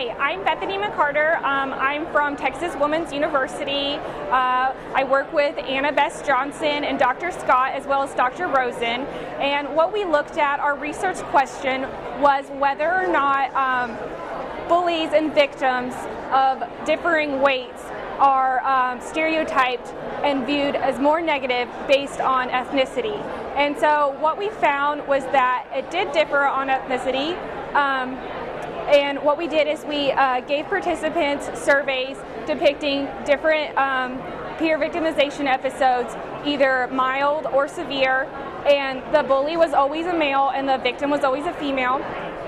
Hi, I'm Bethany McCarter. I'm from Texas Women's University. I work with Anna Bess Johnson and Dr. Scott as well as Dr. Rosen. And what we looked at, our research question was whether or not bullies and victims of differing weights are stereotyped and viewed as more negative based on ethnicity. And so what we found was that it did differ on ethnicity. And what we did is we gave participants surveys depicting different peer victimization episodes, either mild or severe, and the bully was always a male and the victim was always a female.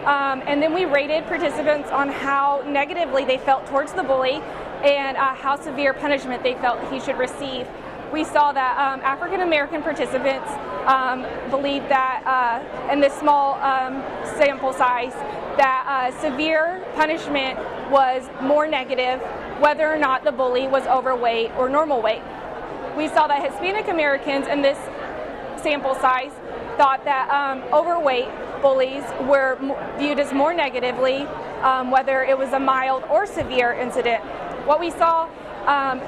And then we rated participants on how negatively they felt towards the bully and how severe punishment they felt he should receive. We saw that African American participants believed that, in this small sample size, that severe punishment was more negative whether or not the bully was overweight or normal weight. We saw that Hispanic Americans in this sample size thought that overweight bullies were viewed as more negatively, whether it was a mild or severe incident. What we saw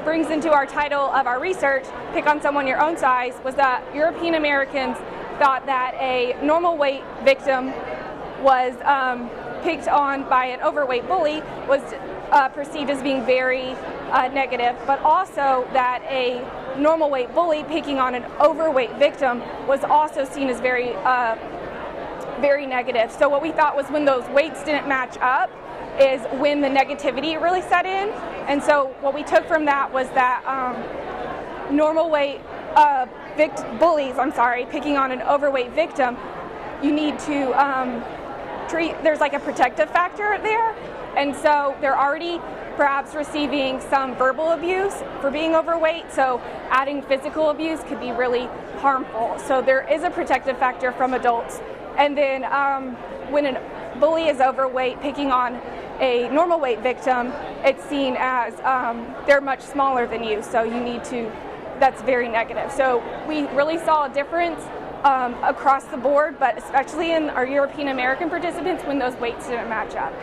brings into our title of our research, Pick on Someone Your Own Size, was that European Americans thought that a normal weight victim was picked on by an overweight bully was perceived as being very negative, but also that a normal weight bully picking on an overweight victim was also seen as very negative. So what we thought was when those weights didn't match up is when the negativity really set in. And so what we took from that was that normal weight bullies, picking on an overweight victim, you need to there's like a protective factor there. And so they're already perhaps receiving some verbal abuse for being overweight, so adding physical abuse could be really harmful. So there is a protective factor from adults. And then when a bully is overweight picking on a normal weight victim, it's seen as they're much smaller than you, so you need to, that's very negative. So we really saw a difference across the board, but especially in our European American participants when those weights didn't match up.